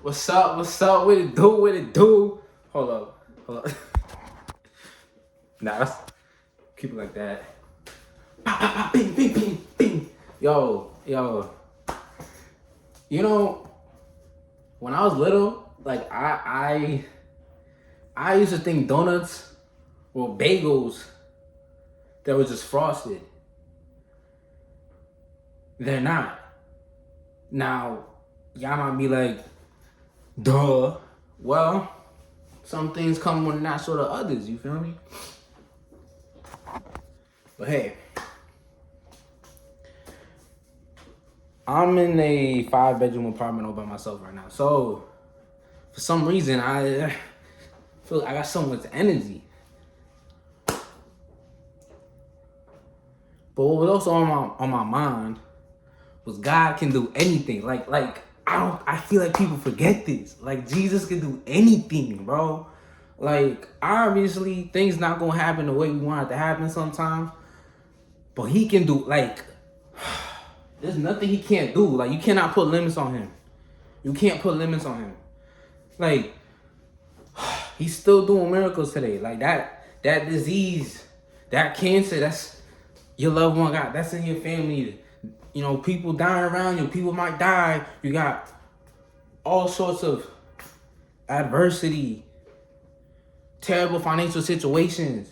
What's up? What's up? What it do? What it do? Hold up. Hold up. Nah, let's keep it like that. Pow, pow, pow, bing, bing, bing, bing. Yo. You know, when I was little, like I used to think donuts were bagels that were just frosted. They're not. Now, y'all might be like, duh. Well, some things come with natural to others, you feel me? But hey, I'm in a 5-bedroom apartment all by myself right now. So, for some reason, I feel like I got so much energy. But what was also on my mind was God can do anything. Like I feel like people forget this. Like Jesus can do anything, bro. Like obviously things not gonna happen the way we want it to happen sometimes. But he can do like there's nothing he can't do. Like you cannot put limits on him. You can't put limits on him. Like he's still doing miracles today. Like that disease, that cancer, that's your loved one got, that's in your family. You know, people dying around you, people might die. You got all sorts of adversity, terrible financial situations.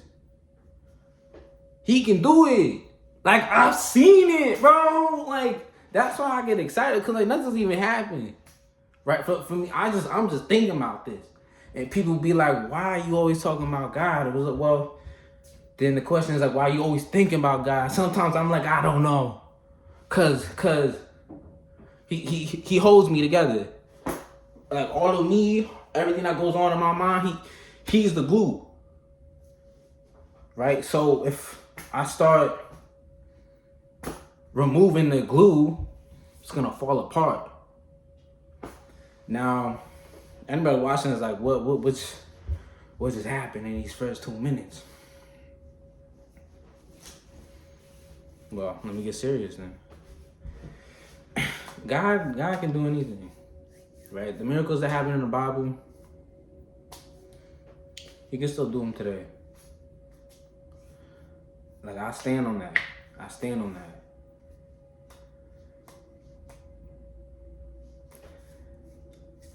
He can do it. Like I've seen it, bro. Like that's why I get excited because like nothing's even happening. Right? For me, I'm just thinking about this. And people be like, why are you always talking about God? It was like, well, then the question is like, why are you always thinking about God? Sometimes I'm like, I don't know. Cause he holds me together. Like all of me, everything that goes on in my mind, he's the glue. Right? So if I start removing the glue, it's gonna fall apart. Now, anybody watching is like, what just happened in these first 2 minutes? Well, let me get serious then. God can do anything, right? The miracles that happen in the Bible, he can still do them today. Like I stand on that.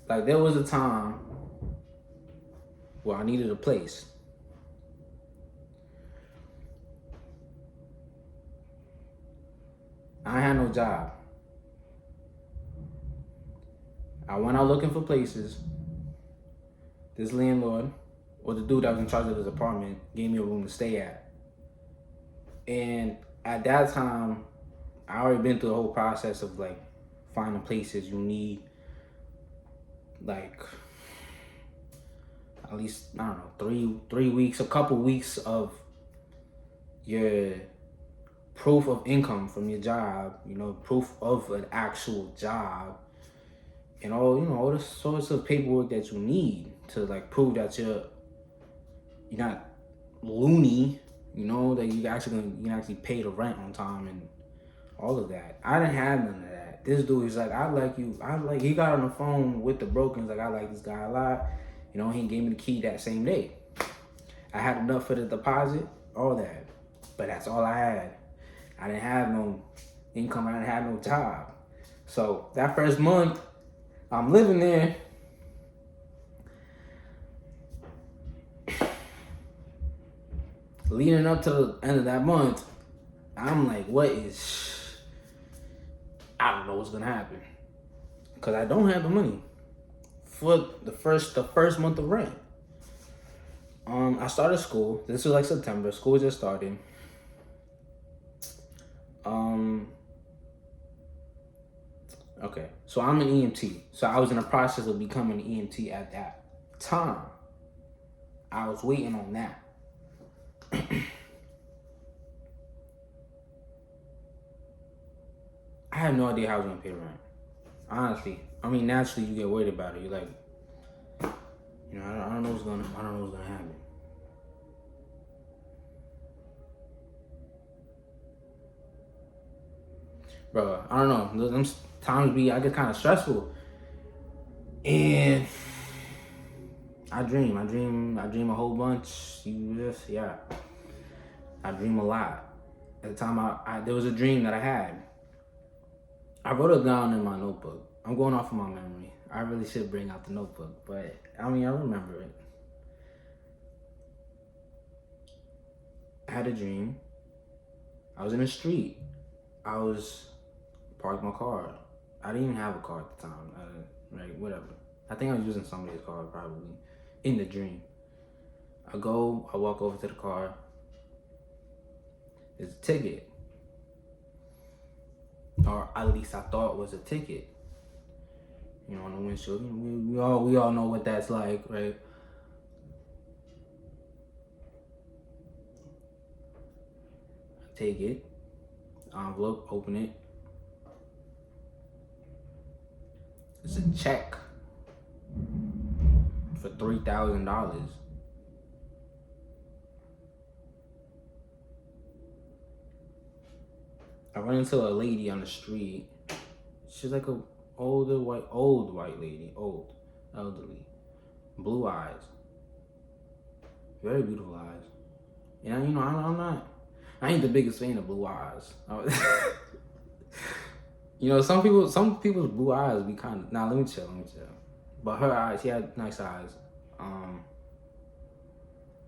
Like there was a time where I needed a place. I had no job. I went out looking for places. This landlord, or the dude that was in charge of his apartment, gave me a room to stay at. And at that time, I already been through the whole process of like finding places you need, like at least, I don't know, 3 weeks, a couple weeks of your proof of income from your job, you know, proof of an actual job, and all the sorts of paperwork that you need to like prove that you're not loony, you know, that you can actually pay the rent on time and all of that. I didn't have none of that. This dude is like, he got on the phone with the brokers, like, I like this guy a lot. You know, he gave me the key that same day. I had enough for the deposit, all that. But that's all I had. I didn't have no income, I didn't have no job. So that first month, I'm living there. Leading up to the end of that month, I'm like, I don't know what's gonna happen. Cause I don't have the money for the first month of rent. I started school. This was like September. School just started. Okay, so I'm an EMT. So I was in the process of becoming an EMT at that time. I was waiting on that. I have no idea how I was gonna pay rent. Honestly, I mean, naturally you get worried about it. You're like, you know, I don't know what's gonna happen. Bro, I don't know. Them times I get kind of stressful. And I dream a whole bunch. Yeah. I dream a lot. At the time, there was a dream that I had. I wrote it down in my notebook. I'm going off of my memory. I really should bring out the notebook, but I remember it. I had a dream. I was in the street. I was parked my car. I didn't even have a car at the time. Right, whatever. I think I was using somebody's car probably in the dream. I walk over to the car. There's a ticket. Or at least I thought it was a ticket. On the windshield. We all know what that's like, right? I take it, envelope, open it. It's a check for $3,000. I run into a lady on the street. She's like a old white lady, elderly, blue eyes, very beautiful eyes. And I ain't the biggest fan of blue eyes. Some people's blue eyes be kind of. Nah, let me chill. But her eyes, she had nice eyes.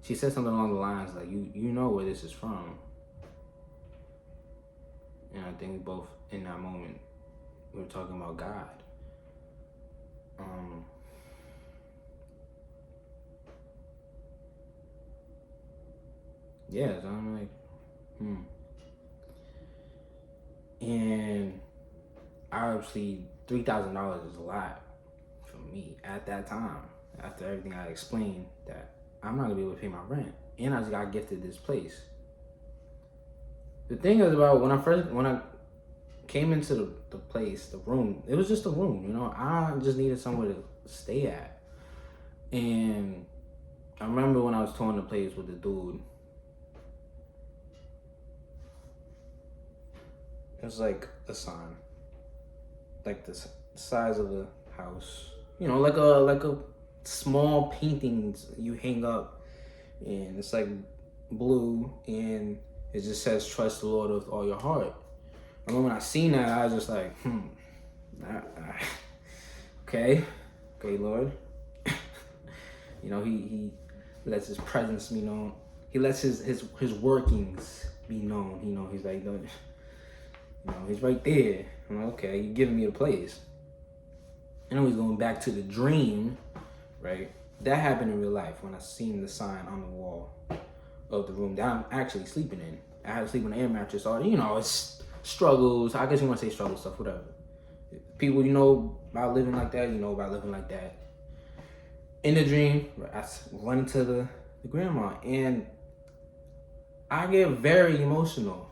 She said something along the lines like, "You know where this is from." And I think we both in that moment we were talking about God. Yeah, so I'm like, And obviously $3,000 is a lot for me at that time. After everything I explained, that I'm not gonna be able to pay my rent, and I just got gifted this place. The thing is about when I came into the place, the room, it was just a room. I just needed somewhere to stay at, and I remember when I was touring the place with the dude. It was like a sign, like the size of a house. Like a small paintings you hang up, and it's like blue, and it just says "Trust the Lord with all your heart." I remember when I seen that, I was just like, okay, Lord. He lets his presence be known. He lets his workings be known. He's like, he's right there. I'm like, okay, you're giving me the place. He's going back to the dream, right? That happened in real life when I seen the sign on the wall of the room that I'm actually sleeping in. I had to sleep on an air mattress. It's struggles. I guess you want to say struggle stuff, whatever. People, about living like that, about living like that. In the dream, I run to the grandma, and I get very emotional.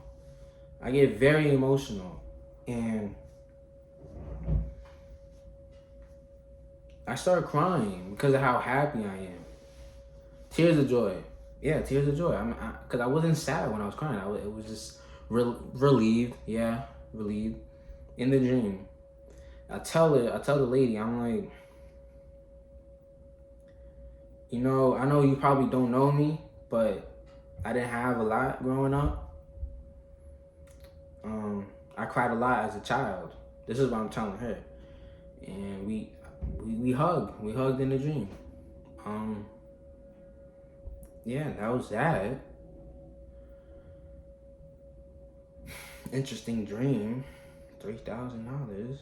And I start crying because of how happy I am. Tears of joy. Yeah, tears of joy. Because I wasn't sad when I was crying. It was just relieved. Yeah, relieved. In the dream, I tell the lady, I'm like, I know you probably don't know me, but I didn't have a lot growing up. I cried a lot as a child. This is what I'm telling her. And we hugged. We hugged in the dream. Yeah, that was that. Interesting dream. $3,000.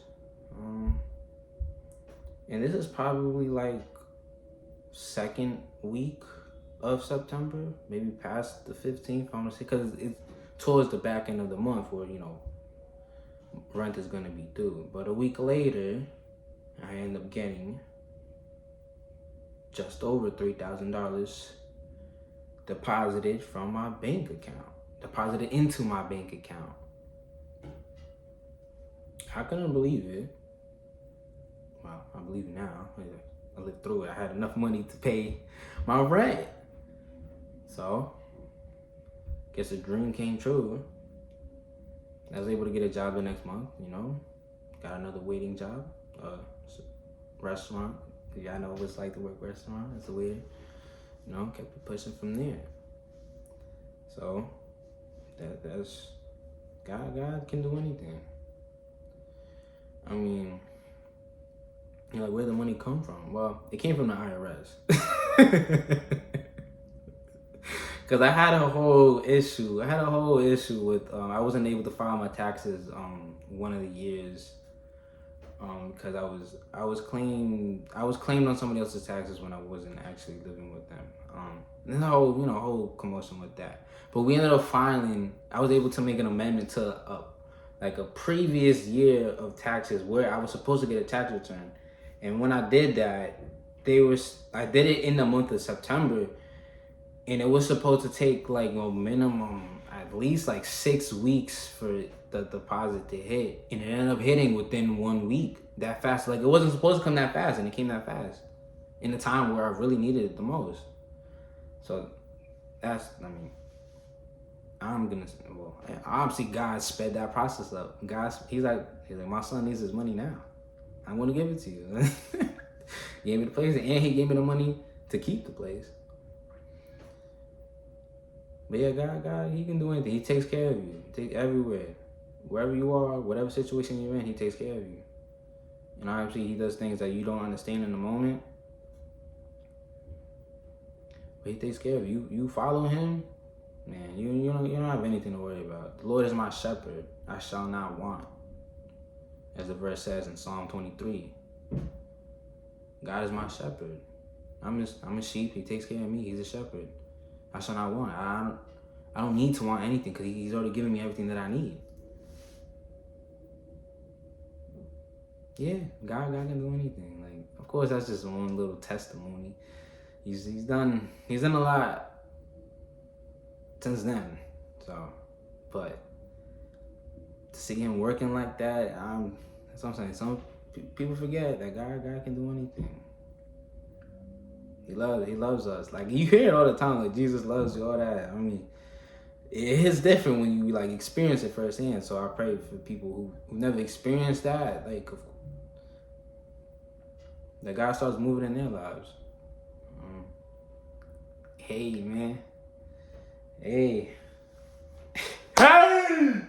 And this is probably like second week of September, maybe past the 15th, I'm gonna say, because it's towards the back end of the month where rent is gonna be due. But a week later, I end up getting just over $3,000 deposited from my bank account, deposited into my bank account. I couldn't believe it. Well, I believe it now. I lived through it. I had enough money to pay my rent. So, guess the dream came true. I was able to get a job the next month, Got another waiting job, restaurant. Y'all know what it's like to work restaurant. It's weird. Kept it pushing from there. So that's God can do anything. I mean, like, where the money come from? Well, it came from the IRS. Because I had a whole issue. With I wasn't able to file my taxes one of the years because I was claimed on somebody else's taxes when I wasn't actually living with them. And the whole commotion with that. But we ended up filing. I was able to make an amendment to a previous year of taxes where I was supposed to get a tax return. And when I did that, I did it in the month of September, and it was supposed to take like a minimum at least like 6 weeks for the deposit to hit, and it ended up hitting within 1 week. That fast. Like, it wasn't supposed to come that fast, and it came that fast in the time where I really needed it the most. So obviously God sped that process up. He's like, my son needs his money now. I'm going to give it to you. He gave me the place, and he gave me the money to keep the place. But yeah, God, he can do anything. He takes care of you. Everywhere. Wherever you are, whatever situation you're in, he takes care of you. And obviously, he does things that you don't understand in the moment. But he takes care of you. You follow him, man, you don't have anything to worry about. The Lord is my shepherd. I shall not want. As the verse says in Psalm 23. God is my shepherd. I'm a sheep. He takes care of me. He's a shepherd. I shall not want. I don't need to want anything because he's already given me everything that I need. Yeah, God can do anything. Like, of course, that's just one little testimony. He's done a lot since then. So, but to see him working like that, that's what I'm saying. Some people forget that God can do anything. He loves us. Like, you hear it all the time, like Jesus loves you, all that. I mean, it's different when you like experience it firsthand. So I pray for people who never experienced that, like, that God starts moving in their lives. Hey, man. Hey. Hey!